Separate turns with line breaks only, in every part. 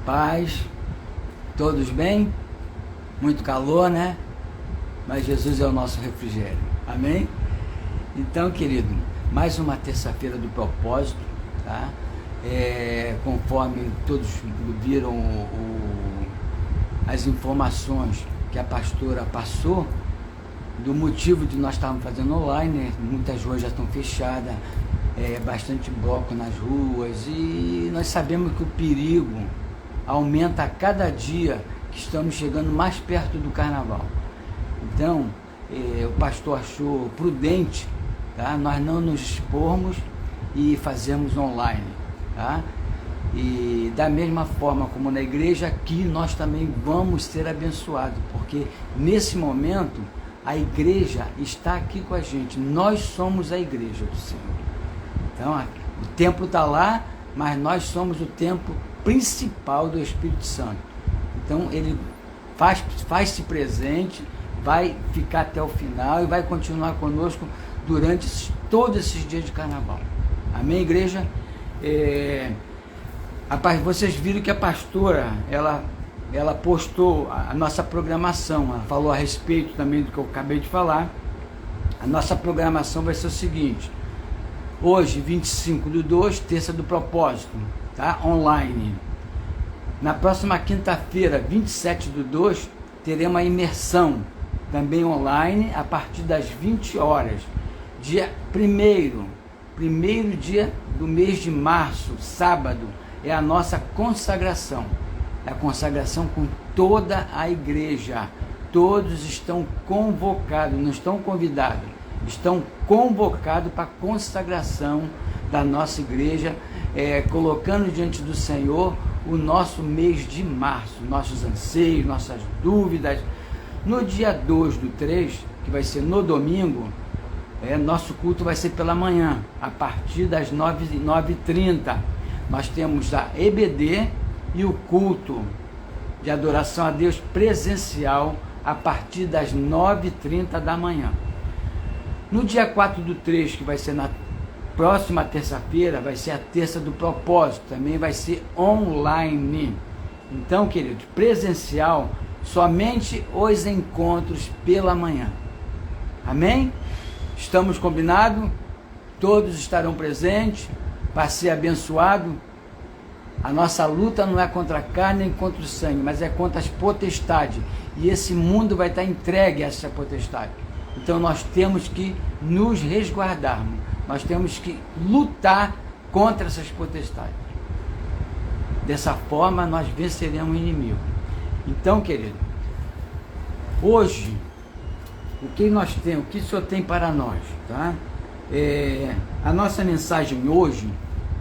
Paz, todos bem? Muito calor, né? Mas Jesus é o nosso refrigério, amém? Então, querido, mais uma terça-feira do propósito, tá? Conforme todos viram as informações que a pastora passou, do motivo de nós estarmos fazendo online, né? Muitas ruas já estão fechadas, bastante bloco nas ruas, e nós sabemos que o perigo aumenta a cada dia que estamos chegando mais perto do carnaval. Então, o pastor achou prudente, tá? Nós não nos expormos e fazemos online, tá? E da mesma forma como na igreja, aqui nós também vamos ser abençoados, porque nesse momento a igreja está aqui com a gente, nós somos a igreja do Senhor. Então, o templo está lá, mas nós somos o templo principal do Espírito Santo. Então ele faz-se presente, vai ficar até o final e vai continuar conosco durante todos esses dias de carnaval. Amém, igreja? Vocês viram que a pastora ela postou a nossa programação, ela falou a respeito também do que eu acabei de falar. A nossa programação vai ser o seguinte: hoje, 25/2, terça do propósito, tá? Online. Na próxima quinta-feira, 27/2, teremos uma imersão, também online, a partir das 20 horas. Dia 1º dia do mês de março, sábado, é a nossa consagração. É a consagração com toda a igreja. Todos estão convocados, não estão convidados, estão convocados para a consagração da nossa igreja, colocando diante do Senhor o nosso mês de março, nossos anseios, nossas dúvidas. No dia 2/3, que vai ser no domingo, nosso culto vai ser pela manhã, a partir das 9h30. Nós temos a EBD e o culto de adoração a Deus presencial a partir das 9h30 da manhã. No dia 4/3, que vai ser na próxima terça-feira, vai ser a terça do propósito, também vai ser online. Então, queridos, presencial, somente os encontros pela manhã. Amém? Estamos combinados? Todos estarão presentes para ser abençoado. A nossa luta não é contra a carne nem contra o sangue, mas é contra as potestades. E esse mundo vai estar entregue a essa potestade. Então nós temos que nos resguardarmos. Nós temos que lutar contra essas potestades. Dessa forma nós venceremos o inimigo. Então, querido, hoje, o que nós temos, o que o Senhor tem para nós, tá? A nossa mensagem hoje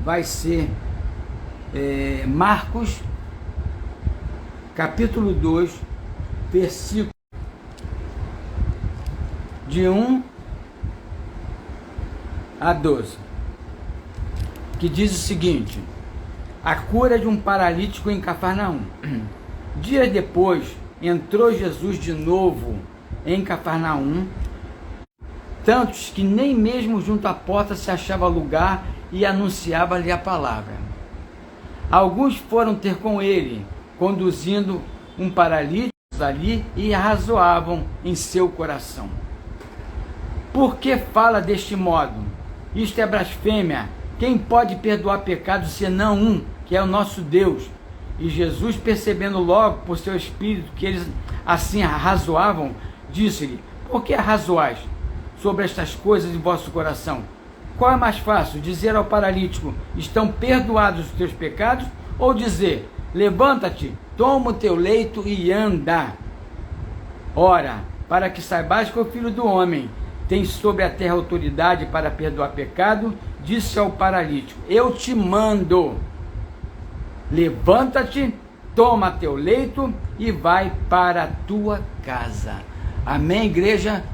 vai ser Marcos, capítulo 2, versículo de 1 a 12, que diz o seguinte: a cura de um paralítico em Cafarnaum. Dias depois, entrou Jesus de novo em Cafarnaum, tantos que nem mesmo junto à porta se achava lugar, e anunciava-lhe a palavra. Alguns foram ter com ele, conduzindo um paralítico ali, e arrazoavam em seu coração: por que fala deste modo? Isto é blasfêmia. Quem pode perdoar pecados senão um, que é o nosso Deus? E Jesus, percebendo logo por seu espírito que eles assim arrazoavam, disse-lhe: por que arrazoais sobre estas coisas em vosso coração? Qual é mais fácil, dizer ao paralítico: estão perdoados os teus pecados? Ou dizer: levanta-te, toma o teu leito e anda? Ora, para que saibais que o Filho do Homem tem sobre a terra autoridade para perdoar pecado, disse ao paralítico: eu te mando, levanta-te, toma teu leito e vai para a tua casa. Amém, igreja?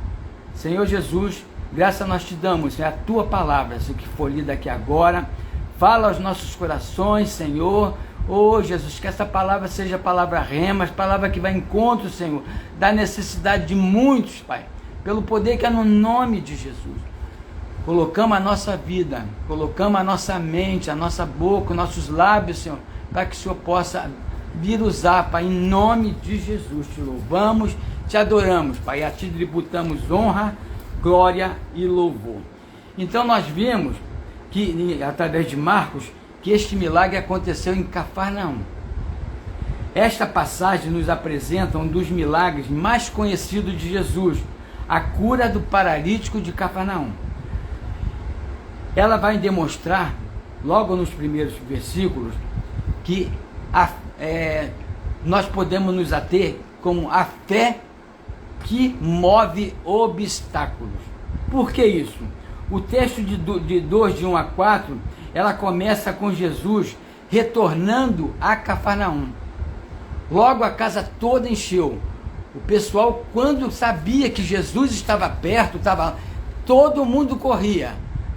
Senhor Jesus, graças nós te damos, é a tua palavra, isso que for lida aqui agora. Fala aos nossos corações, Senhor. Oh, Jesus, que essa palavra seja palavra rema, palavra que vai em encontro, Senhor, da necessidade de muitos, Pai, pelo poder que é no nome de Jesus. Colocamos a nossa vida, colocamos a nossa mente, a nossa boca, os nossos lábios, Senhor, para que o Senhor possa vir usar, Pai, em nome de Jesus. Te louvamos, te adoramos, Pai, a Ti tributamos honra, glória e louvor. Então nós vimos que, através de Marcos, que este milagre aconteceu em Cafarnaum. Esta passagem nos apresenta um dos milagres mais conhecidos de Jesus, a cura do paralítico de Cafarnaum. Ela vai demonstrar, logo nos primeiros versículos, que nós podemos nos ater como a fé que move obstáculos. Por que isso? O texto de 2, de 1 a 4, ela começa com Jesus retornando a Cafarnaum. Logo a casa toda encheu. O pessoal, quando sabia que Jesus estava perto, todo mundo corria,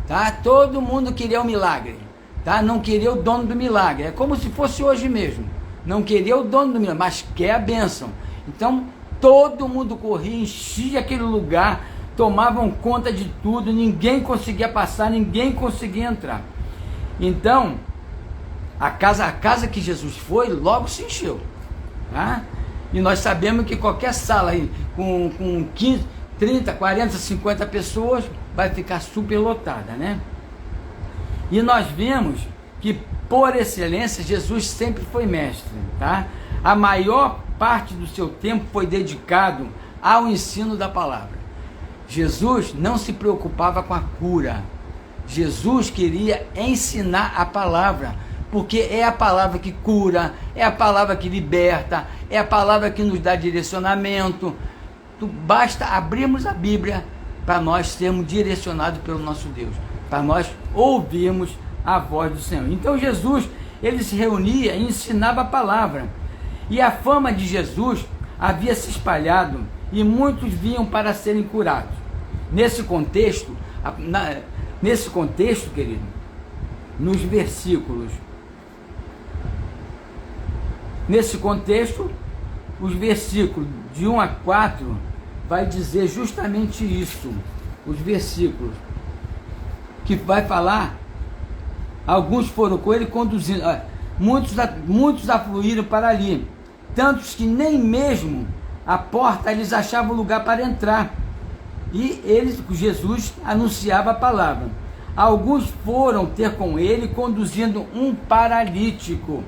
tá? Todo mundo queria o milagre, tá? Não queria o dono do milagre. É como se fosse hoje mesmo. Não queria o dono do milagre, mas quer a bênção. Então, todo mundo corria, enchia aquele lugar, tomavam conta de tudo, ninguém conseguia passar, ninguém conseguia entrar. Então, a casa que Jesus foi, logo se encheu, tá? E nós sabemos que qualquer sala aí, com 15, 30, 40, 50 pessoas, vai ficar super lotada, né? E nós vemos que, por excelência, Jesus sempre foi mestre, tá? A maior parte do seu tempo foi dedicado ao ensino da palavra. Jesus não se preocupava com a cura. Jesus queria ensinar a palavra, porque é a palavra que cura, é a palavra que liberta, é a palavra que nos dá direcionamento. Basta abrirmos a Bíblia para nós sermos direcionados pelo nosso Deus, para nós ouvirmos a voz do Senhor. Então Jesus, ele se reunia e ensinava a palavra, e a fama de Jesus havia se espalhado e muitos vinham para serem curados. Nesse contexto, querido, nos versículos, nesse contexto, os versículos de 1 a 4 vai dizer justamente isso. Os versículos que vai falar, alguns foram com ele conduzindo, muitos afluíram para ali, tantos que nem mesmo a porta eles achavam lugar para entrar. E Jesus anunciava a palavra. Alguns foram ter com ele conduzindo um paralítico,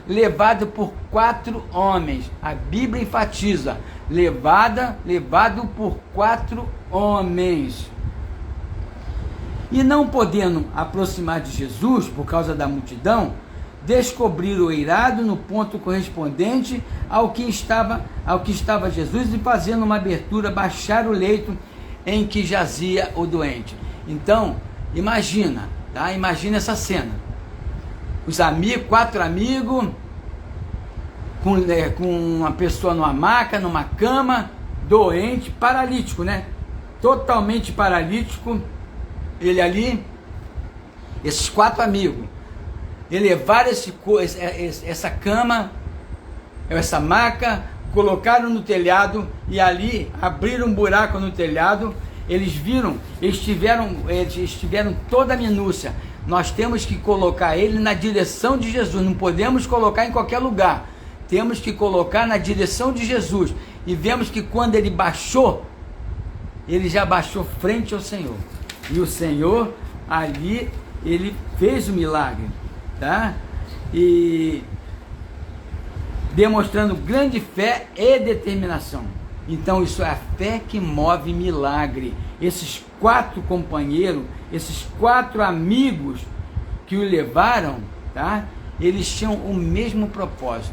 levado por 4 homens. A Bíblia enfatiza, levado por 4 homens. E não podendo aproximar de Jesus por causa da multidão, descobriram o eirado no ponto correspondente ao que estava Jesus, e fazendo uma abertura, baixar o leito em que jazia o doente. Então, imagina, tá? Imagina essa cena. Os amigos, 4 amigos, com uma pessoa numa maca, numa cama, doente, paralítico, né? Totalmente paralítico, ele ali, esses 4 amigos, elevaram essa cama, essa maca, colocaram no telhado e ali abriram um buraco no telhado. Eles tiveram toda a minúcia. Nós temos que colocar ele na direção de Jesus, não podemos colocar em qualquer lugar, temos que colocar na direção de Jesus. E vemos que quando ele baixou, ele já baixou frente ao Senhor, e o Senhor ali, ele fez o milagre, tá? E demonstrando grande fé e determinação. Então isso é a fé que move milagre. Esses 4 companheiros, esses 4 amigos que o levaram, tá? Eles tinham o mesmo propósito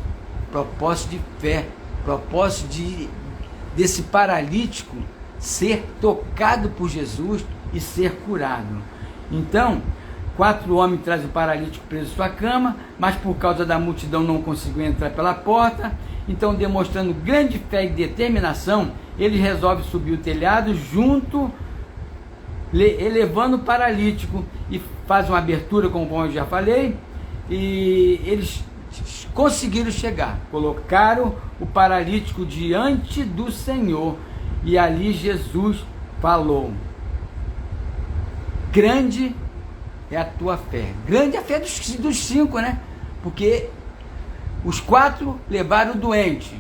de fé, propósito desse paralítico ser tocado por Jesus e ser curado. Então, 4 homens trazem o paralítico preso em sua cama, mas por causa da multidão não conseguiu entrar pela porta. Então, demonstrando grande fé e determinação, ele resolve subir o telhado elevando o paralítico, e faz uma abertura, como eu já falei, e eles conseguiram chegar, colocaram o paralítico diante do Senhor, e ali Jesus falou: grande é a tua fé. Grande é a fé dos 5, né? Porque os 4 levaram o doente.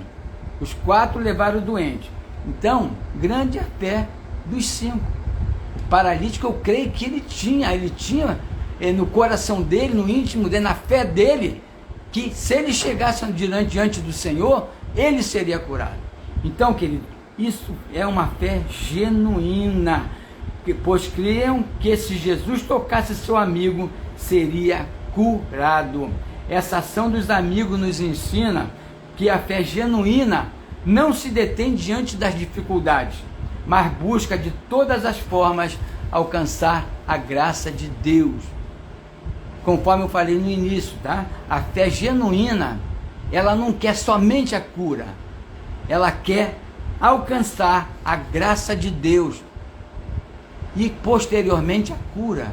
Os 4 levaram o doente. Então, grande é a fé dos 5. O paralítico, eu creio que ele tinha no coração dele, no íntimo dele, na fé dele, que se ele chegasse diante do Senhor, ele seria curado. Então, querido, isso é uma fé genuína, pois criam que se Jesus tocasse seu amigo, seria curado. Essa ação dos amigos nos ensina que a fé genuína não se detém diante das dificuldades, mas busca de todas as formas alcançar a graça de Deus. Conforme eu falei no início, tá? A fé genuína, ela não quer somente a cura, ela quer alcançar a graça de Deus e posteriormente a cura.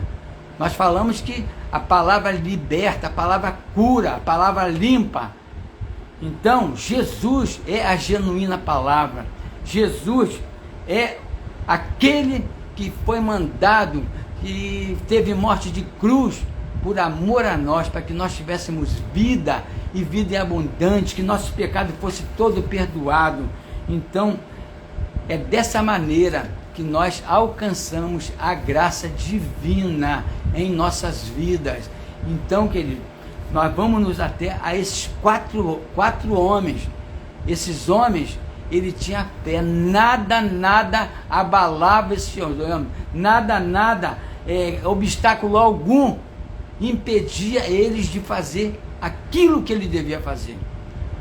Nós falamos que a palavra liberta, a palavra cura, a palavra limpa. Então, Jesus é a genuína palavra. Jesus é aquele que foi mandado, que teve morte de cruz por amor a nós, para que nós tivéssemos vida e vida em abundante, que nossos pecados fossem todos perdoados. Então, é dessa maneira que nós alcançamos a graça divina em nossas vidas. Então, querido, nós vamos nos até a esses quatro homens. Esses homens, ele tinha fé, nada abalava esse homem, nada, obstáculo algum impedia eles de fazer aquilo que ele devia fazer,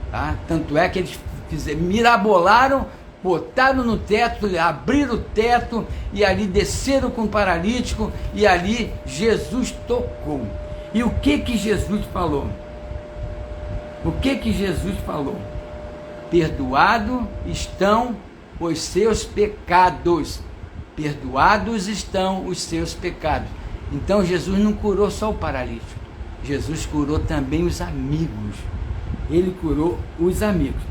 tá? Tanto é que eles mirabolaram, botaram no teto, abriram o teto e ali desceram com o paralítico e ali Jesus tocou. E o que Jesus falou? O que Jesus falou? Perdoados estão os seus pecados. Perdoados estão os seus pecados. Então Jesus não curou só o paralítico. Jesus curou também os amigos. Ele curou os amigos.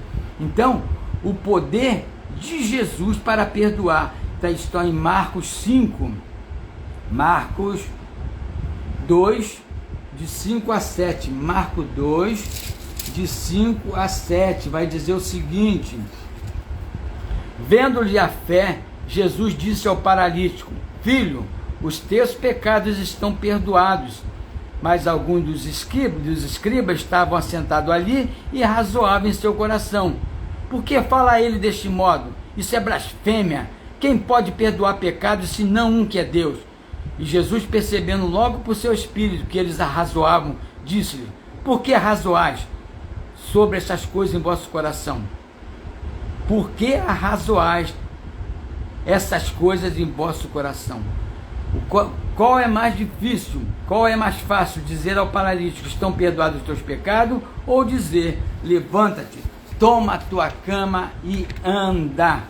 Então, o poder de Jesus para perdoar está em Marcos 5, Marcos 2, de 5 a 7. Marcos 2, de 5 a 7, vai dizer o seguinte: vendo-lhe a fé, Jesus disse ao paralítico: filho, os teus pecados estão perdoados. Mas alguns dos escribas estavam assentados ali e razoavam em seu coração: por que fala ele deste modo? Isso é blasfêmia. Quem pode perdoar pecados senão um que é Deus? E Jesus, percebendo logo por seu espírito que eles arrazoavam, disse-lhe: por que arrazoais sobre essas coisas em vosso coração? Por que arrazoais essas coisas em vosso coração? Qual é mais difícil, qual é mais fácil, dizer ao paralítico: estão perdoados os teus pecados, ou dizer: levanta-te, toma a tua cama e anda?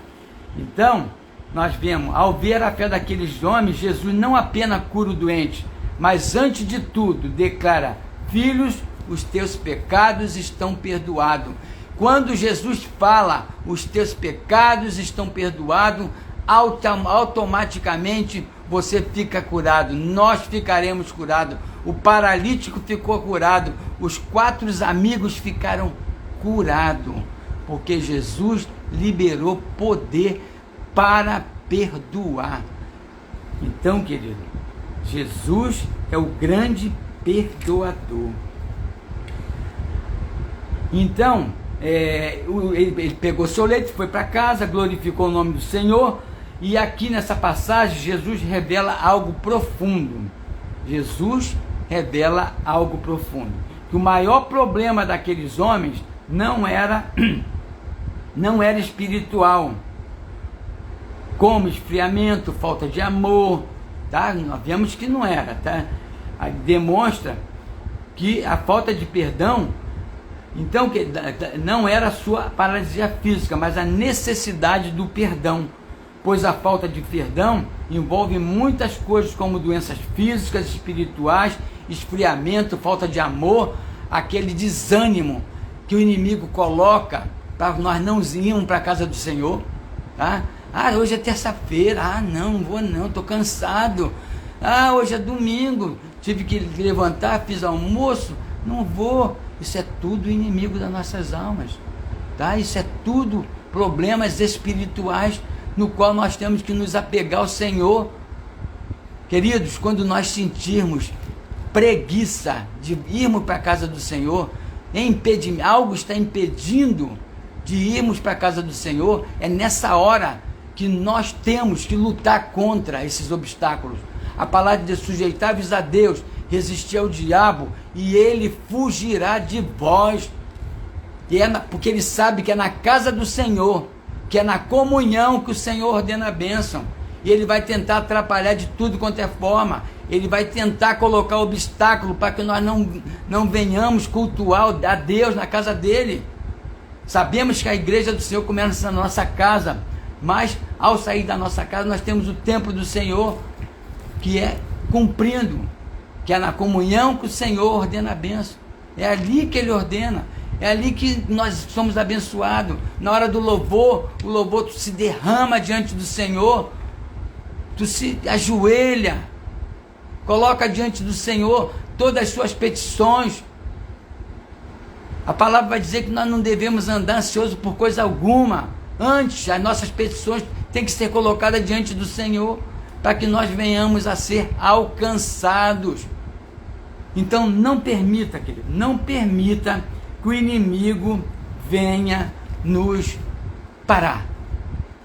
Então, nós vemos, ao ver a fé daqueles homens, Jesus não apenas cura o doente, mas antes de tudo declara: filhos, os teus pecados estão perdoados. Quando Jesus fala, os teus pecados estão perdoados, automaticamente você fica curado, nós ficaremos curados. O paralítico ficou curado, os 4 amigos ficaram curados, porque Jesus liberou poder para perdoar. Então, querido, Jesus é o grande perdoador. Então, ele pegou seu leito, foi para casa, glorificou o nome do Senhor. E aqui nessa passagem, Jesus revela algo profundo. Jesus revela algo profundo. Que o maior problema daqueles homens não era espiritual, como esfriamento, falta de amor, tá? Nós vemos que não era, tá? Aí demonstra que a falta de perdão, então, que não era a sua paralisia física, mas a necessidade do perdão. Pois a falta de perdão envolve muitas coisas, como doenças físicas, espirituais, esfriamento, falta de amor, aquele desânimo que o inimigo coloca para nós não irmos para a casa do Senhor, tá? Hoje é terça-feira, não vou não, estou cansado. Hoje é domingo, tive que levantar, fiz almoço, não vou. Isso é tudo inimigo das nossas almas, tá? Isso é tudo problemas espirituais no qual nós temos que nos apegar ao Senhor. Queridos, quando nós sentirmos preguiça de irmos para a casa do Senhor, algo está impedindo de irmos para a casa do Senhor, é nessa hora que nós temos que lutar contra esses obstáculos. A palavra de Deus: sujeitai-vos a Deus, resistir ao diabo, e ele fugirá de vós. Porque ele sabe que é na casa do Senhor, que é na comunhão que o Senhor ordena a bênção. E ele vai tentar atrapalhar de tudo quanto é forma. Ele vai tentar colocar obstáculo para que nós não venhamos cultuar a Deus na casa dele. Sabemos que a igreja do Senhor começa na nossa casa, mas ao sair da nossa casa nós temos o templo do Senhor, que é cumprindo, que é na comunhão que o Senhor ordena a bênção. É ali que ele ordena, é ali que nós somos abençoados. Na hora do louvor, o louvor tu se derrama diante do Senhor, tu se ajoelha, coloca diante do Senhor todas as suas petições. A palavra vai dizer que nós não devemos andar ansioso por coisa alguma. Antes, as nossas petições têm que ser colocadas diante do Senhor, para que nós venhamos a ser alcançados. Então não permita, querido, não permita que o inimigo venha nos parar.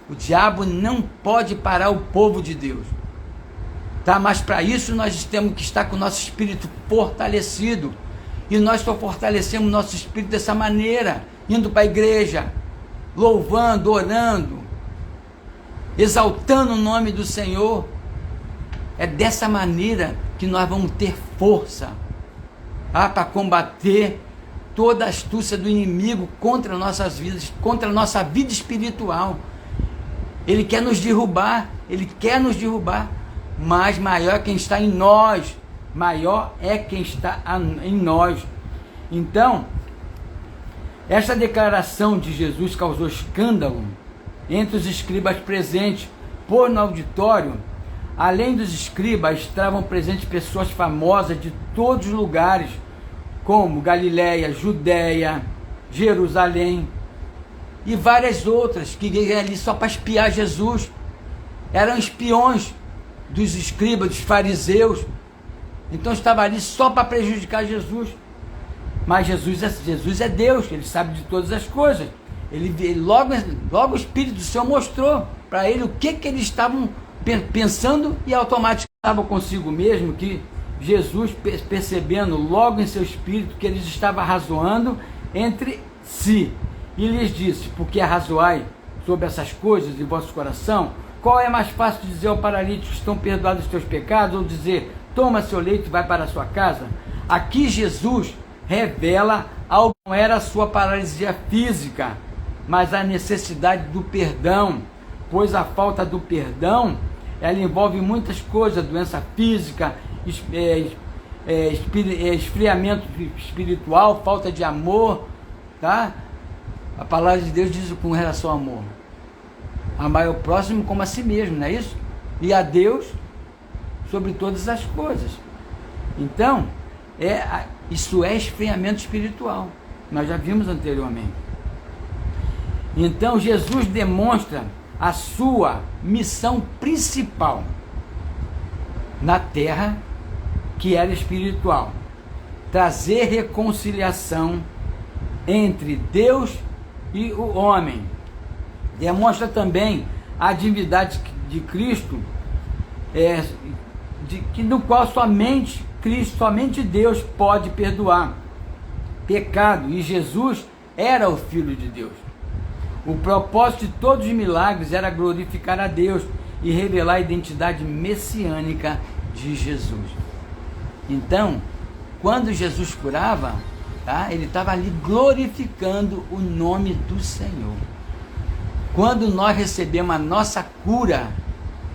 O diabo não pode parar o povo de Deus, tá? Mas para isso nós temos que estar com o nosso espírito fortalecido. E nós só fortalecemos nosso espírito dessa maneira, indo para a igreja, louvando, orando, exaltando o nome do Senhor. É dessa maneira que nós vamos ter força, tá? Para combater toda a astúcia do inimigo contra nossas vidas, contra a nossa vida espiritual. Ele quer nos derrubar, mas maior é quem está em nós. Maior é quem está em nós. Então, esta declaração de Jesus causou escândalo entre os escribas presentes, pois no auditório, além dos escribas, estavam presentes pessoas famosas de todos os lugares, como Galiléia, Judéia, Jerusalém e várias outras, que iam ali só para espiar Jesus. Eram espiões dos escribas, dos fariseus. Então estava ali só para prejudicar Jesus. Mas Jesus é Deus, ele sabe de todas as coisas. Logo o Espírito do Senhor mostrou para ele o que eles estavam pensando, e automaticamente estava consigo mesmo que Jesus, percebendo logo em seu espírito que eles estavam razoando entre si, e lhes disse: por que arrazoai sobre essas coisas em vosso coração? Qual é mais fácil de dizer ao paralítico: estão perdoados os teus pecados, ou dizer: toma seu leito e vai para a sua casa? Aqui Jesus revela algo que não era a sua paralisia física, mas a necessidade do perdão, pois a falta do perdão, ela envolve muitas coisas: doença física, esfriamento espiritual, falta de amor, tá? A palavra de Deus diz com relação ao amor: amar o próximo como a si mesmo, não é isso? E a Deus sobre todas as coisas. Então, isso é esfriamento espiritual. Nós já vimos anteriormente. Então, Jesus demonstra a sua missão principal na terra, que era espiritual: trazer reconciliação entre Deus e o homem. Demonstra também a divindade de Cristo, no qual somente Cristo, somente Deus pode perdoar pecado, e Jesus era o Filho de Deus. O propósito de todos os milagres era glorificar a Deus e revelar a identidade messiânica de Jesus. Então, quando Jesus curava, tá, ele estava ali glorificando o nome do Senhor. Quando nós recebemos a nossa cura,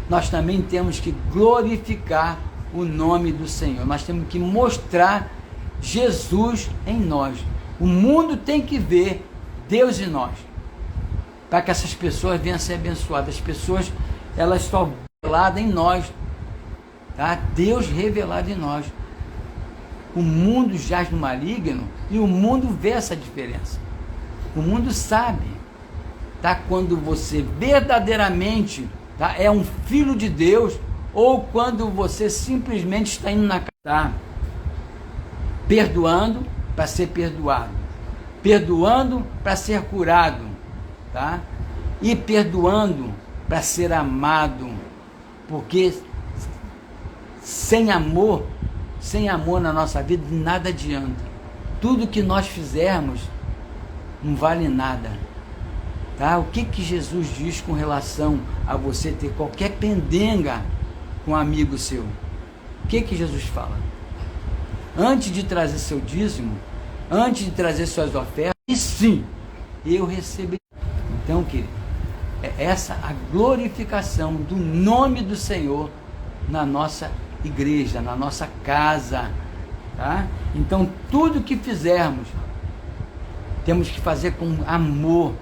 nós também temos que glorificar o nome do Senhor. Nós temos que mostrar Jesus em nós. O mundo tem que ver Deus em nós, para que essas pessoas venham a ser abençoadas. As pessoas, elas só reveladas em nós, tá? Deus revelado em nós. O mundo jaz no maligno e o mundo vê essa diferença. O mundo sabe, tá? Quando você verdadeiramente, tá, é um filho de Deus, ou quando você simplesmente está indo na casa, tá? Perdoando para ser perdoado, perdoando para ser curado, tá? E perdoando para ser amado, porque sem amor na nossa vida nada adianta. Tudo que nós fizermos não vale nada, tá? O que Jesus diz com relação a você ter qualquer pendenga com um amigo seu? O que Jesus fala? Antes de trazer seu dízimo, antes de trazer suas ofertas, e sim, eu receberei. Então, querido, é essa a glorificação do nome do Senhor na nossa igreja, na nossa casa, tá? Então, tudo que fizermos, temos que fazer com amor,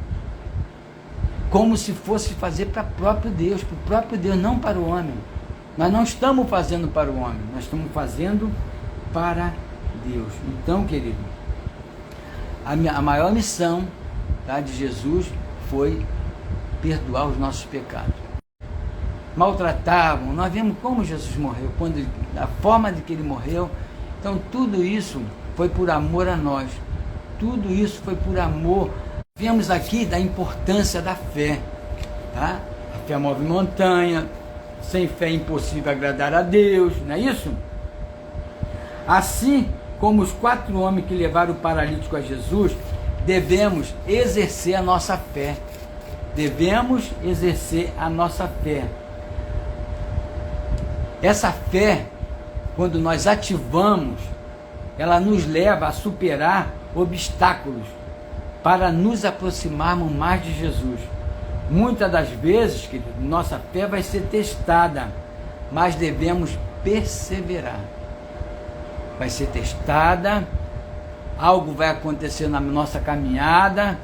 como se fosse fazer para o próprio Deus, não para o homem. Nós não estamos fazendo para o homem, nós estamos fazendo para Deus. Então, querido, a maior missão, tá, de Jesus foi perdoar os nossos pecados. Maltratavam, nós vemos como Jesus morreu, a forma de que ele morreu. Então, tudo isso foi por amor a nós. Tudo isso foi por amor. Vemos aqui da importância da fé, tá? A fé move montanha, sem fé é impossível agradar a Deus, não é isso? Assim como os 4 homens que levaram o paralítico a Jesus, devemos exercer a nossa fé. Devemos exercer a nossa fé. Essa fé, quando nós ativamos, ela nos leva a superar obstáculos para nos aproximarmos mais de Jesus. Muitas das vezes, querido, nossa fé vai ser testada, mas devemos perseverar. Vai ser testada, algo vai acontecer na nossa caminhada,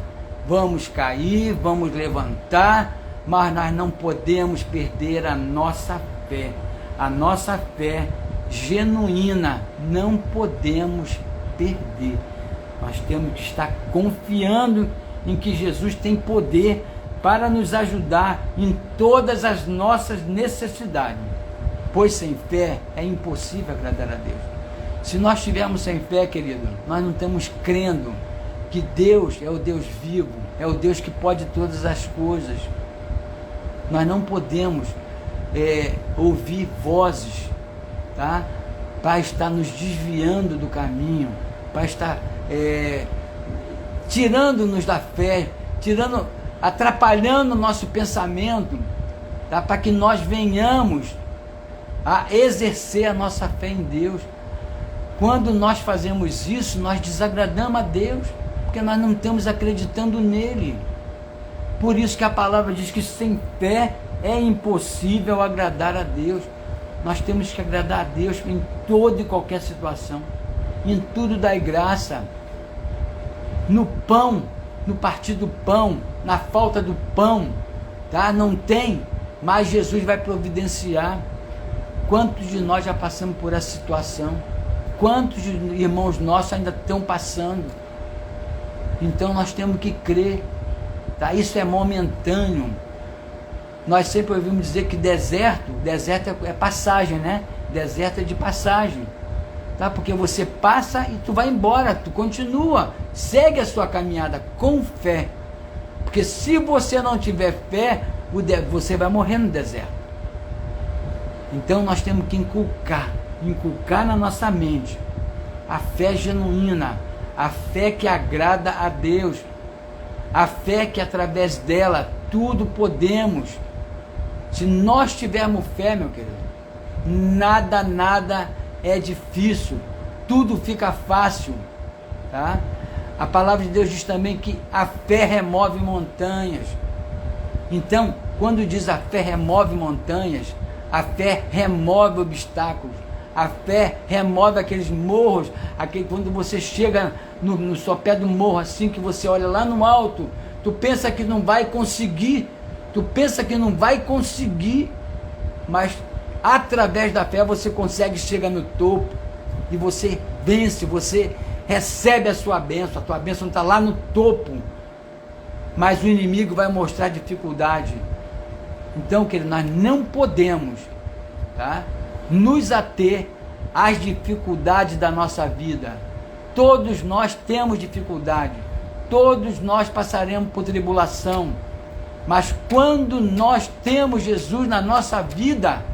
vamos cair, vamos levantar, mas nós não podemos perder a nossa fé. A nossa fé genuína não podemos perder. Nós temos que estar confiando em que Jesus tem poder para nos ajudar em todas as nossas necessidades. Pois sem fé é impossível agradar a Deus. Se nós estivermos sem fé, querido, nós não estamos crendo que Deus é o Deus vivo, é o Deus que pode todas as coisas. Nós não podemos ouvir vozes, tá? Para estar nos desviando do caminho, para estar tirando-nos da fé, atrapalhando o nosso pensamento, tá? Para que nós venhamos a exercer a nossa fé em Deus. Quando nós fazemos isso, nós desagradamos a Deus, porque nós não estamos acreditando nele. Por isso que a palavra diz que sem fé é impossível agradar a Deus. Nós temos que agradar a Deus em toda e qualquer situação. Em tudo dai graça. No pão, no partir do pão, na falta do pão, tá? Não tem, mas Jesus vai providenciar. Quantos de nós já passamos por essa situação? Quantos irmãos nossos ainda estão passando? Então nós temos que crer, tá? Isso é momentâneo. Nós sempre ouvimos dizer que deserto é passagem, né? Deserto é de passagem, tá? Porque você passa e tu vai embora, tu continua, segue a sua caminhada com fé. Porque se você não tiver fé, você vai morrer no deserto. Então nós temos que inculcar na nossa mente a fé genuína, a fé que agrada a Deus, a fé que através dela tudo podemos. Se nós tivermos fé, meu querido, nada é difícil, tudo fica fácil, tá? A palavra de Deus diz também que a fé remove montanhas. Então, quando diz a fé remove montanhas, a fé remove obstáculos, a fé remove aqueles morros, quando você chega no sopé do morro, assim que você olha lá no alto, tu pensa que não vai conseguir, mas através da fé você consegue chegar no topo. e você vence, você recebe a sua bênção. A tua bênção está lá no topo, mas o inimigo vai mostrar dificuldade. Então, querido, nós não podemos, tá, nos ater às dificuldades da nossa vida. Todos nós temos dificuldade, todos nós passaremos por tribulação, mas quando nós temos Jesus na nossa vida,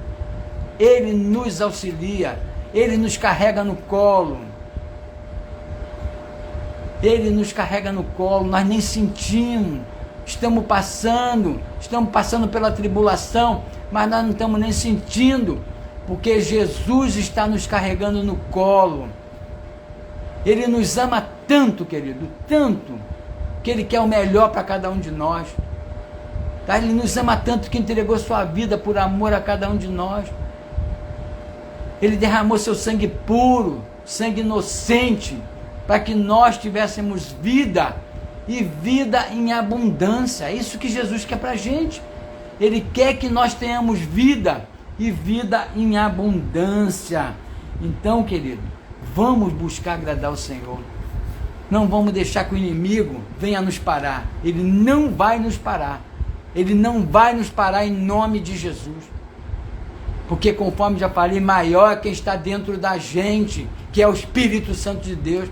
Ele nos auxilia, Ele nos carrega no colo. Ele nos carrega no colo, nós nem sentimos, estamos passando pela tribulação, mas nós não estamos nem sentindo, porque Jesus está nos carregando no colo. Ele nos ama tanto, querido, tanto, que Ele quer o melhor para cada um de nós. Tá? Ele nos ama tanto que entregou sua vida por amor a cada um de nós. Ele derramou seu sangue puro, sangue inocente, para que nós tivéssemos vida, e vida em abundância. É isso que Jesus quer para a gente. Ele quer que nós tenhamos vida, e vida em abundância. Então, querido, vamos buscar agradar o Senhor. Não vamos deixar que o inimigo venha nos parar. Ele não vai nos parar. Ele não vai nos parar em nome de Jesus. Porque, conforme já falei, maior é quem está dentro da gente, que é o Espírito Santo de Deus.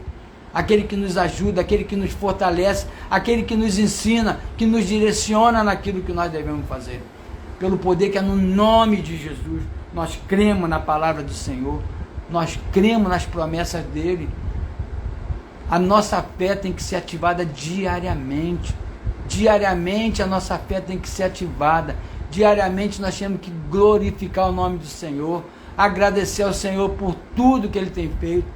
Aquele que nos ajuda, aquele que nos fortalece, aquele que nos ensina, que nos direciona naquilo que nós devemos fazer. Pelo poder que é no nome de Jesus, nós cremos na palavra do Senhor, nós cremos nas promessas dEle. A nossa fé tem que ser ativada diariamente. Diariamente a nossa fé tem que ser ativada. Diariamente nós temos que glorificar o nome do Senhor, agradecer ao Senhor por tudo que Ele tem feito,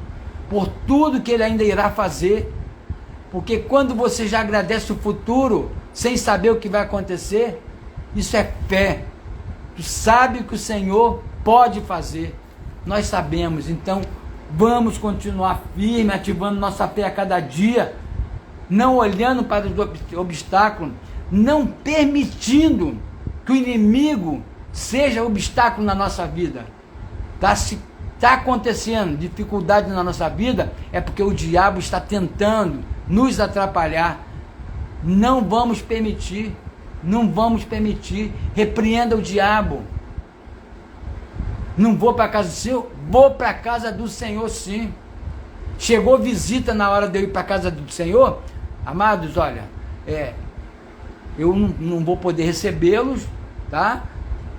por tudo que Ele ainda irá fazer. Porque quando você já agradece o futuro, sem saber o que vai acontecer, isso é fé. Tu sabe que o Senhor pode fazer. Nós sabemos. Então vamos continuar firme, ativando nossa fé a cada dia, não olhando para os obstáculos, não permitindo que o inimigo seja obstáculo na nossa vida. Se está acontecendo dificuldade na nossa vida, é porque o diabo está tentando nos atrapalhar. Não vamos permitir, não vamos permitir. Repreenda o diabo. Não vou para a casa do Senhor? Vou para a casa do Senhor, sim. Chegou visita na hora de eu ir para a casa do Senhor? Amados, olha, eu não vou poder recebê-los, tá?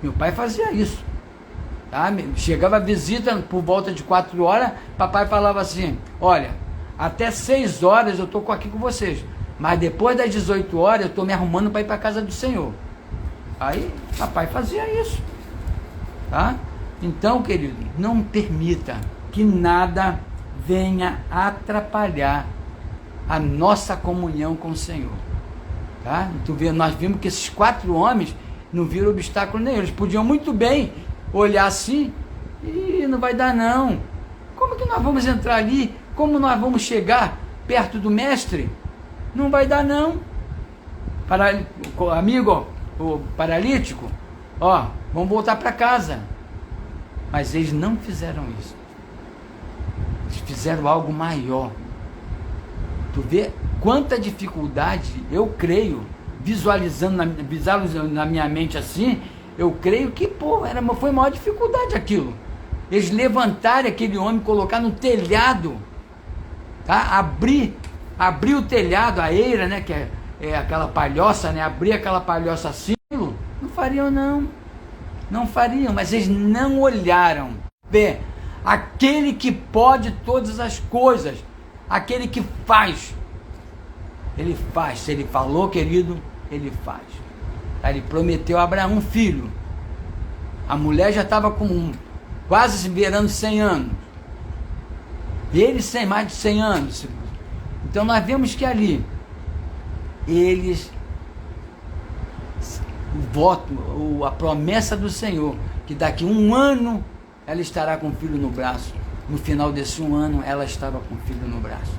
Meu pai fazia isso, tá? Chegava a visita por volta de 4 horas, papai falava assim: olha, até 6 horas eu estou aqui com vocês, mas depois das 18 horas eu estou me arrumando para ir para a casa do Senhor. Aí papai fazia isso, tá? Então, querido, não permita que nada venha atrapalhar a nossa comunhão com o Senhor, tá? Nós vimos que esses 4 homens não viram obstáculo nenhum. Eles podiam muito bem olhar assim e não vai dar não. Como que nós vamos entrar ali? Como nós vamos chegar perto do mestre? Não vai dar não. Amigo, o paralítico, vamos voltar para casa. Mas eles não fizeram isso. Eles fizeram algo maior. Tu vê quanta dificuldade, eu creio, visualizando na minha mente assim, eu creio que, foi a maior dificuldade aquilo. Eles levantarem aquele homem, colocar no telhado, tá? Abrir o telhado, a eira, né, que é aquela palhoça, né, abrir aquela palhoça assim, não fariam não. Não fariam, mas eles não olharam. Vê, aquele que pode todas as coisas, aquele que faz, ele faz. Se ele falou, querido, ele faz. Ele prometeu a Abraão um filho. A mulher já estava com quase beirando 100 anos. Ele sem mais de 100 anos. Então nós vemos que ali, eles... a promessa do Senhor, que daqui 1 ano ela estará com o filho no braço. No final desse 1 ano ela estava com o filho no braço.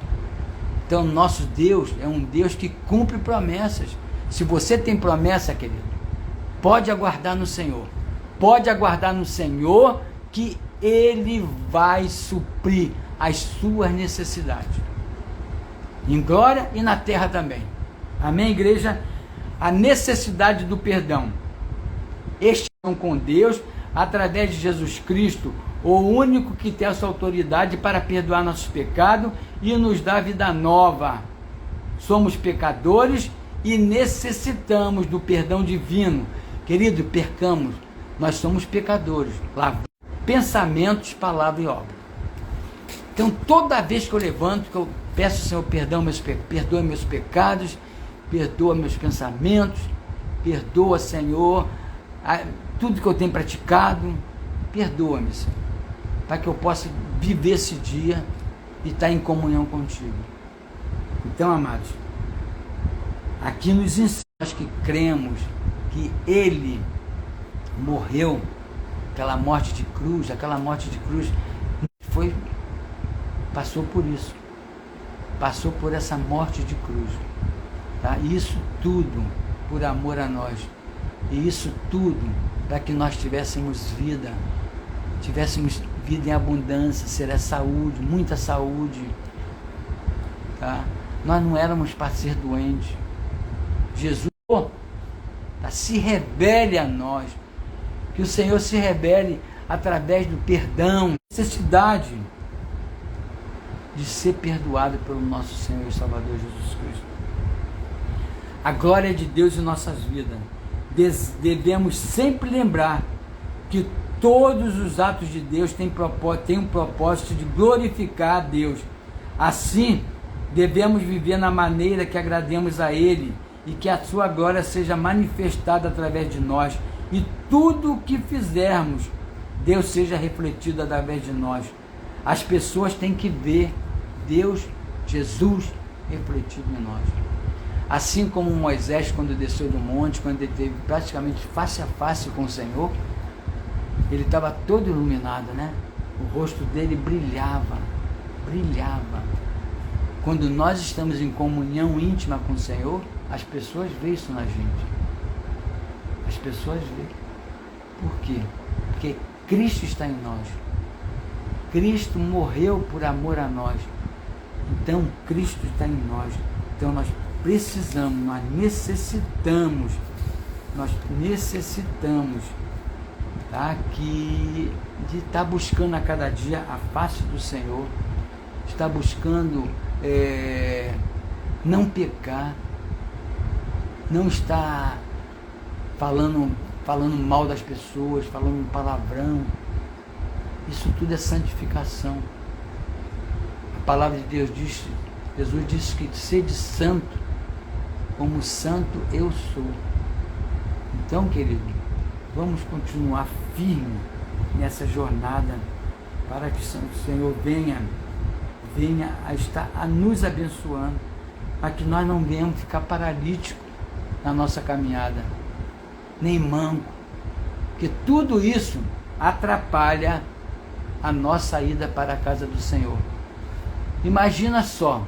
Então nosso Deus é um Deus que cumpre promessas. Se você tem promessa, querido, pode aguardar no Senhor. Pode aguardar no Senhor, que Ele vai suprir as suas necessidades, em glória e na terra também. Amém, igreja? A necessidade do perdão. Estão com Deus através de Jesus Cristo, o único que tem essa autoridade para perdoar nossos pecados e nos dar vida nova. Somos pecadores e necessitamos do perdão divino. Querido, percamos, nós somos pecadores. Pensamentos, palavra e obra. Então, toda vez que eu levanto, que eu peço ao Senhor perdoa meus pecados, perdoa meus pensamentos, perdoa, Senhor, tudo que eu tenho praticado, perdoa-me, Senhor, para que eu possa viver esse dia e estar em comunhão contigo. Então, amados, aqui nos ensina, nós que cremos que Ele morreu, aquela morte de cruz, passou por isso, passou por essa morte de cruz, tá? Isso tudo por amor a nós, e isso tudo para que nós tivéssemos vida em abundância, será saúde, muita saúde, tá? Nós não éramos para ser doentes. Jesus se revele a nós, que o Senhor se revele através do perdão, necessidade de ser perdoado pelo nosso Senhor e Salvador Jesus Cristo. A glória de Deus em nossas vidas. Devemos sempre lembrar que todos os atos de Deus têm um propósito de glorificar a Deus. Assim, devemos viver na maneira que agrademos a Ele e que a sua glória seja manifestada através de nós. E tudo o que fizermos, Deus seja refletido através de nós. As pessoas têm que ver Deus, Jesus, refletido em nós. Assim como Moisés, quando desceu do monte, quando ele esteve praticamente face a face com o Senhor, ele estava todo iluminado, né? O rosto dele brilhava. Quando nós estamos em comunhão íntima com o Senhor, as pessoas veem isso na gente. As pessoas veem. Por quê? Porque Cristo está em nós. Cristo morreu por amor a nós. Então, Cristo está em nós. Então, nós precisamos, nós necessitamos, tá? De estar buscando a cada dia a face do Senhor, estar buscando não pecar, não estar falando mal das pessoas, falando palavrão. Isso tudo é santificação. A palavra de Deus diz, Jesus disse que sede santo, como santo eu sou. Então, querido, vamos continuar firme nessa jornada, para que o Senhor venha a nos abençoando, para que nós não venhamos ficar paralíticos na nossa caminhada, nem manco, porque tudo isso atrapalha a nossa ida para a casa do Senhor. Imagina só,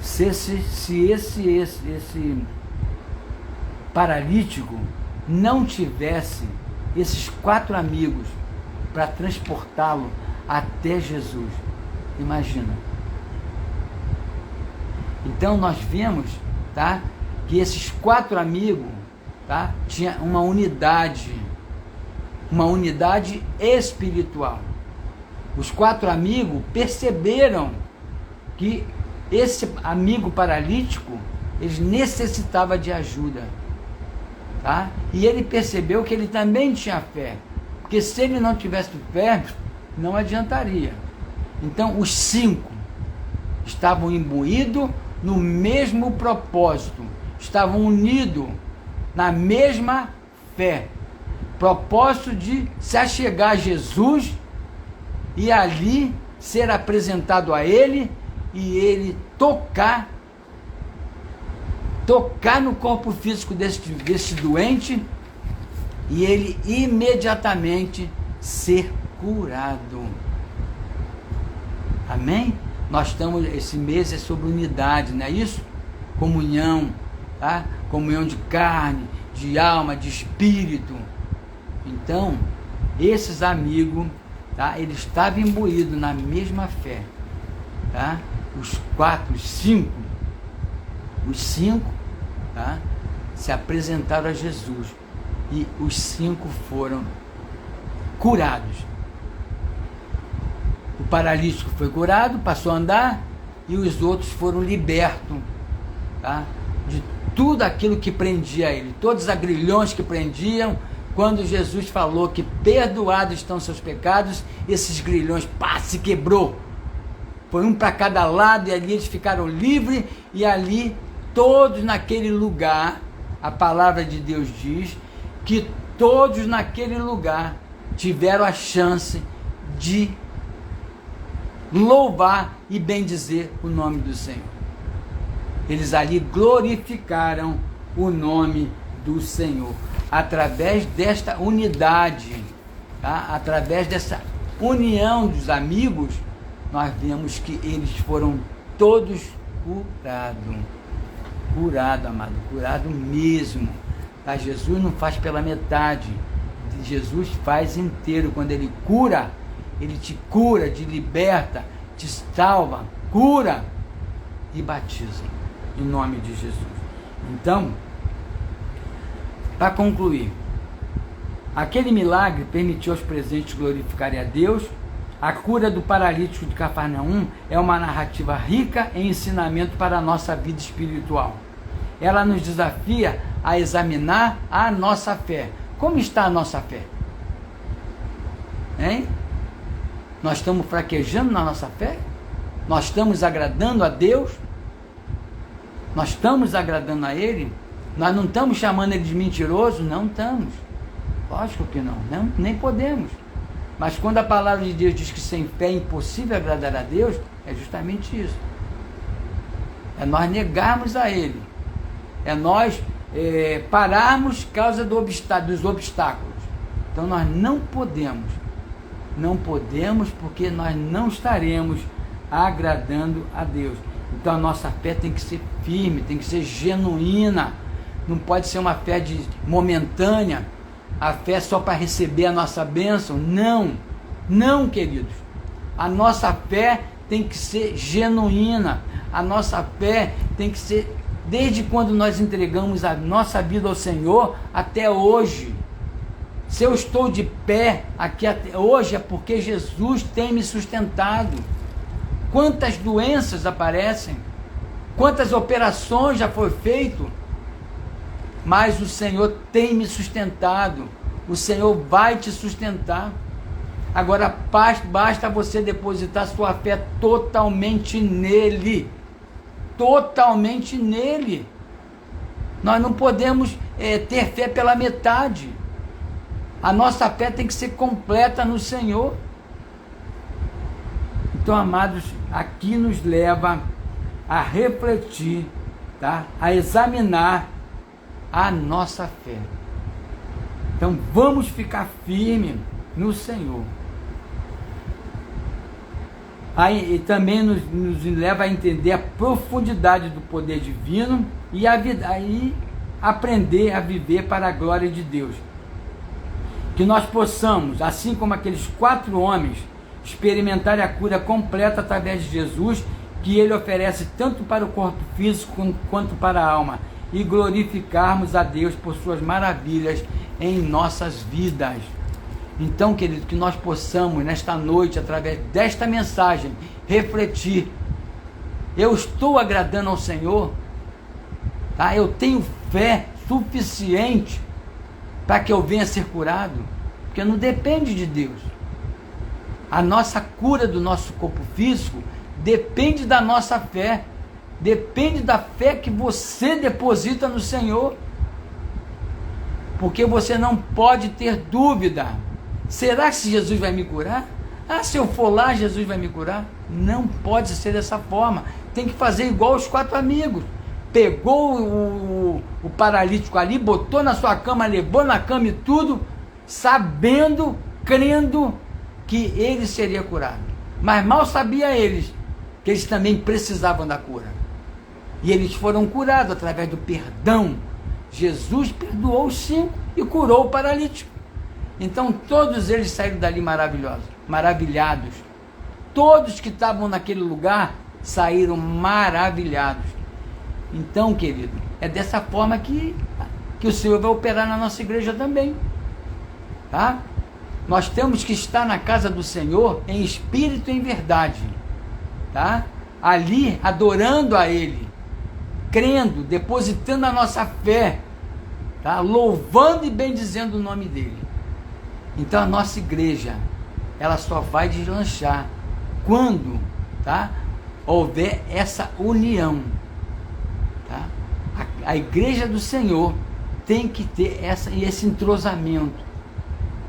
se esse paralítico não tivesse esses 4 amigos para transportá-lo até Jesus. Imagina. Então nós vemos, tá, que esses 4 amigos, tá, tinha uma unidade espiritual. Os 4 amigos perceberam que esse amigo paralítico, ele necessitava de ajuda, tá? E ele percebeu que ele também tinha fé, porque se ele não tivesse fé, não adiantaria. Então os 5 estavam imbuídos no mesmo propósito, estavam unidos na mesma fé, propósito de se achegar a Jesus e ali ser apresentado a Ele e Ele tocar no corpo físico desse doente e ele imediatamente ser curado. Amém? Nós estamos, esse mês é sobre unidade, não é isso? Comunhão, tá? Comunhão de carne, de alma, de espírito. Então, esses amigos, tá? Eles estavam imbuídos na mesma fé, tá? Os cinco, tá? Se apresentaram a Jesus e os 5 foram curados. O paralítico foi curado, passou a andar, e os outros foram libertos, tá? De tudo aquilo que prendia ele, todos os agrilhões que prendiam. Quando Jesus falou que perdoados estão seus pecados, esses grilhões, se quebrou. Foi um para cada lado, e ali eles ficaram livres, e ali, todos naquele lugar, a palavra de Deus diz que todos naquele lugar tiveram a chance de louvar e bendizer o nome do Senhor. Eles ali glorificaram o nome do Senhor, através desta unidade, tá? Através dessa união dos amigos, nós vemos que eles foram todos curados, amado, curado mesmo, tá? Jesus não faz pela metade, Jesus faz inteiro. Quando ele cura, ele te cura, te liberta, te salva, cura e batiza, em nome de Jesus. Então, para concluir, aquele milagre permitiu aos presentes glorificarem a Deus. A cura do paralítico de Cafarnaum é uma narrativa rica em ensinamento para a nossa vida espiritual. Ela nos desafia a examinar a nossa fé. Como está a nossa fé? Hein? Nós estamos fraquejando na nossa fé? Nós estamos agradando a Deus? Nós estamos agradando a Ele? Nós não estamos chamando Ele de mentiroso? Não estamos. Lógico que não, nem podemos. Mas quando a palavra de Deus diz que sem fé é impossível agradar a Deus, é justamente isso. É nós negarmos a Ele. É nós pararmos por causa dos obstáculos. Então nós não podemos porque nós não estaremos agradando a Deus. Então a nossa fé tem que ser firme, tem que ser genuína, não pode ser uma fé momentânea, a fé só para receber a nossa bênção. Não, queridos, a nossa fé tem que ser genuína, a nossa fé tem que ser desde quando nós entregamos a nossa vida ao Senhor até hoje. Se eu estou de pé aqui até hoje, é porque Jesus tem me sustentado. Quantas doenças aparecem, quantas operações já foi feito, mas o Senhor tem me sustentado. O Senhor vai te sustentar. Agora basta você depositar sua fé totalmente nele. Totalmente nele. Nós não podemos ter fé pela metade. A nossa fé tem que ser completa no Senhor. Então, amados, aqui nos leva a refletir, tá? A examinar a nossa fé. Então, vamos ficar firmes no Senhor. Aí também nos leva a entender a profundidade do poder divino e aprender a viver para a glória de Deus. Que nós possamos, assim como aqueles 4 homens, experimentar a cura completa através de Jesus, que Ele oferece tanto para o corpo físico quanto para a alma, e glorificarmos a Deus por suas maravilhas em nossas vidas. Então, querido, que nós possamos nesta noite, através desta mensagem, refletir: eu estou agradando ao Senhor? Tá? Eu tenho fé suficiente para que eu venha a ser curado? Porque não depende de Deus. A nossa cura do nosso corpo físico depende da nossa fé, depende da fé que você deposita no Senhor, porque você não pode ter dúvida: será que Jesus vai me curar? Se eu for lá, Jesus vai me curar? Não pode ser dessa forma. Tem que fazer igual os 4 amigos. Pegou o paralítico ali, botou na sua cama, levou na cama e tudo, sabendo, crendo que ele seria curado. Mas mal sabia eles que eles também precisavam da cura. E eles foram curados através do perdão. Jesus perdoou os 5 e curou o paralítico. Então todos eles saíram dali maravilhados. Todos que estavam naquele lugar saíram maravilhados. Então, querido, é dessa forma que o Senhor vai operar na nossa igreja também, tá? Nós temos que estar na casa do Senhor em espírito e em verdade, tá? Ali adorando a Ele, crendo, depositando a nossa fé, tá? Louvando e bendizendo o nome dEle. Então a nossa igreja, ela só vai deslanchar quando, tá, houver essa união, tá? A igreja do Senhor tem que ter esse entrosamento.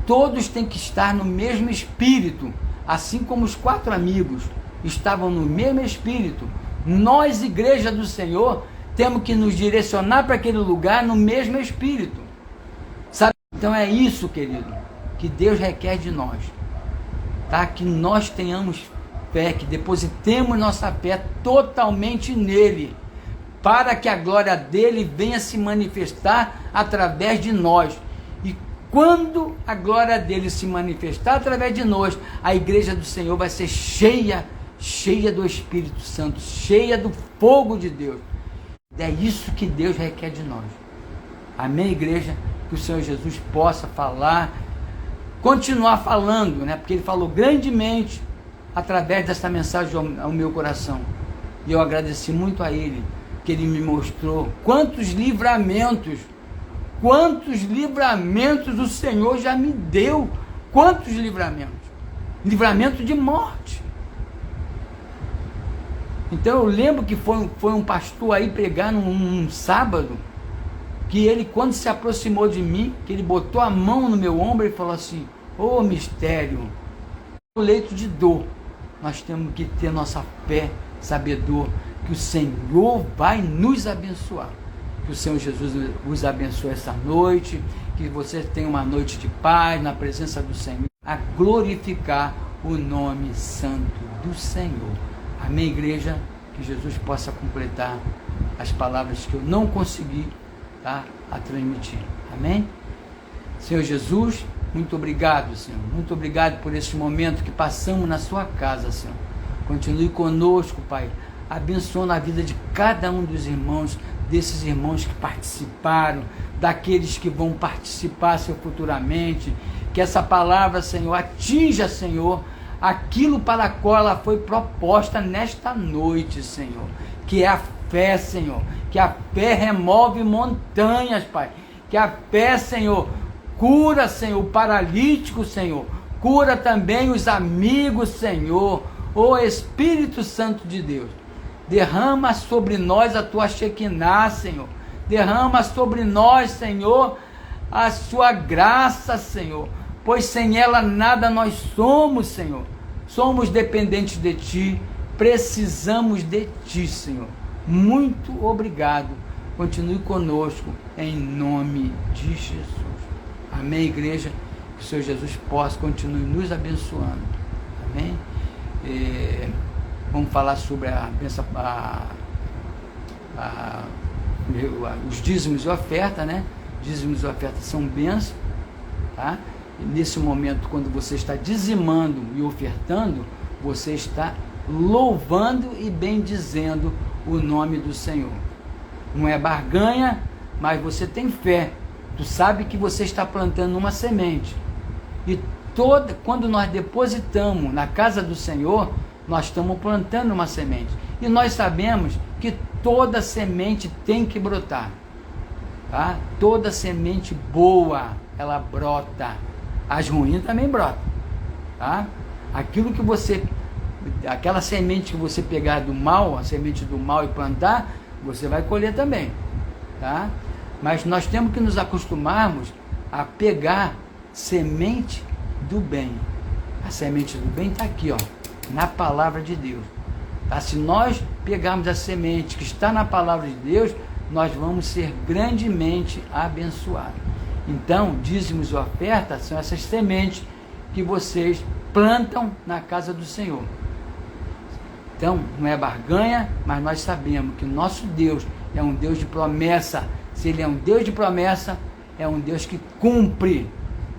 Todos têm que estar no mesmo espírito, assim como os 4 amigos estavam no mesmo espírito. Nós, igreja do Senhor, temos que nos direcionar para aquele lugar no mesmo espírito, sabe? Então é isso, querido, que Deus requer de nós, tá? Que nós tenhamos fé, que depositemos nossa fé totalmente nele, para que a glória dele venha se manifestar através de nós. E quando a glória dele se manifestar através de nós, a igreja do Senhor vai ser cheia do Espírito Santo, cheia do fogo de Deus. É isso que Deus requer de nós. Amém, igreja? Que o Senhor Jesus possa falar, continuar falando, né? Porque Ele falou grandemente através dessa mensagem ao meu coração. E eu agradeci muito a Ele, que Ele me mostrou quantos livramentos o Senhor já me deu. Quantos livramentos? Livramento de morte. Então eu lembro que foi um pastor aí pregar num sábado, que ele, quando se aproximou de mim, que ele botou a mão no meu ombro e falou assim: ô mistério, no leito de dor, nós temos que ter nossa fé, sabedor que o Senhor vai nos abençoar. Que o Senhor Jesus os abençoe essa noite, que você tenha uma noite de paz na presença do Senhor, a glorificar o nome santo do Senhor. Amém, igreja? Que Jesus possa completar as palavras que eu não consegui, tá, a transmitir. Amém? Senhor Jesus, muito obrigado, Senhor. Muito obrigado por esse momento que passamos na sua casa, Senhor. Continue conosco, Pai, abençoando a vida de cada um dos irmãos, desses irmãos que participaram, daqueles que vão participar, Senhor, futuramente. Que essa palavra, Senhor, atinja, Senhor, aquilo para a qual ela foi proposta nesta noite, Senhor, que é a fé, Senhor, que a fé remove montanhas, Pai, que a fé, Senhor, cura, Senhor, o paralítico, Senhor, cura também os amigos, Senhor. Ô Espírito Santo de Deus, derrama sobre nós a tua Shekinah, Senhor, derrama sobre nós, Senhor, a sua graça, Senhor, pois sem ela nada nós somos, Senhor. Somos dependentes de Ti, precisamos de Ti, Senhor. Muito obrigado. Continue conosco, em nome de Jesus. Amém, igreja? Que o Senhor Jesus possa continue nos abençoando. Amém? Vamos falar sobre os dízimos e oferta, né? Dízimos e oferta são bênçãos, tá? E nesse momento, quando você está dizimando e ofertando, você está louvando e bendizendo o nome do Senhor. Não é barganha, mas você tem fé. Tu sabe que você está plantando uma semente. E quando nós depositamos na casa do Senhor, nós estamos plantando uma semente. E nós sabemos que toda semente tem que brotar, tá? Toda semente boa, ela brota. As ruins também brotam, tá? Aquela semente que você pegar do mal, a semente do mal e plantar, você vai colher também, tá? Mas nós temos que nos acostumarmos a pegar semente do bem. A semente do bem está aqui, ó, na palavra de Deus, tá? Se nós pegarmos a semente que está na palavra de Deus, nós vamos ser grandemente abençoados. Então, dízimos e ofertas são essas sementes que vocês plantam na casa do Senhor. Então, não é barganha, mas nós sabemos que o nosso Deus é um Deus de promessa. Se Ele é um Deus de promessa, é um Deus que cumpre.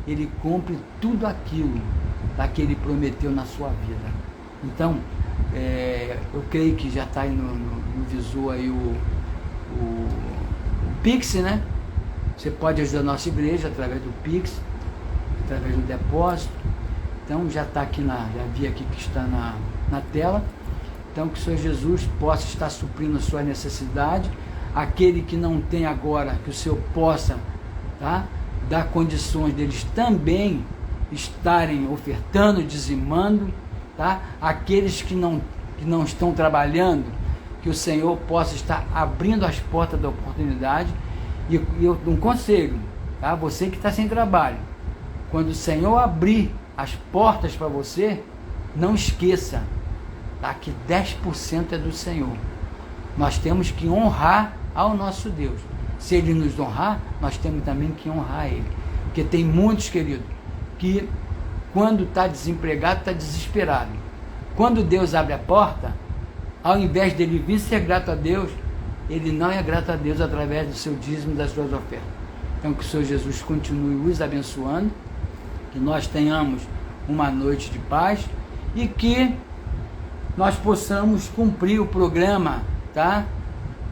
Ele cumpre tudo aquilo que Ele prometeu na sua vida. Então, eu creio que já está aí no visor aí o Pix, né? Você pode ajudar a nossa igreja através do Pix, através do depósito. Então já está aqui, já vi aqui que está na tela. Então que o Senhor Jesus possa estar suprindo a sua necessidade. Aquele que não tem agora, que o Senhor possa, tá, dar condições deles também estarem ofertando, dizimando, tá? Aqueles que não estão trabalhando, que o Senhor possa estar abrindo as portas da oportunidade. E eu um conselho, tá? Você que está sem trabalho, quando o Senhor abrir as portas para você, não esqueça, tá? Que 10% é do Senhor. Nós temos que honrar ao nosso Deus. Se Ele nos honrar, nós temos também que honrar Ele. Porque tem muitos, queridos, que quando está desempregado, está desesperado. Quando Deus abre a porta, ao invés dele vir ser grato a Deus, ele não é grato a Deus através do seu dízimo e das suas ofertas. Então que o Senhor Jesus continue os abençoando, que nós tenhamos uma noite de paz e que nós possamos cumprir o programa, tá?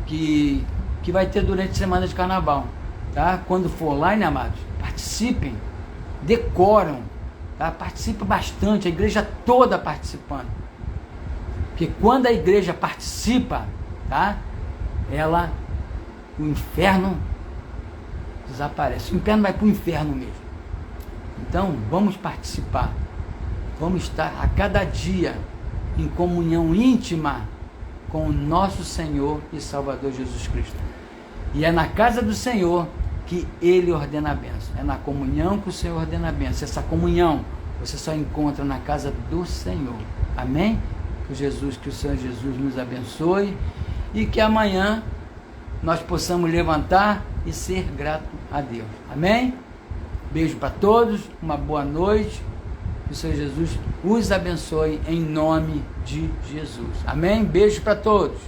Que vai ter durante a semana de carnaval, tá? Quando for online, amados, participem, decoram, tá? Participa bastante, a igreja toda participando. Porque quando a igreja participa, tá? O inferno desaparece. O inferno vai para o inferno mesmo. Então, vamos participar. Vamos estar a cada dia em comunhão íntima com o nosso Senhor e Salvador Jesus Cristo. E é na casa do Senhor que Ele ordena a bênção. É na comunhão que o Senhor ordena a bênção. Essa comunhão você só encontra na casa do Senhor. Amém? Que o Senhor Jesus nos abençoe e que amanhã nós possamos levantar e ser grato a Deus. Amém? Beijo para todos, uma boa noite. Que o Senhor Jesus os abençoe em nome de Jesus. Amém? Beijo para todos.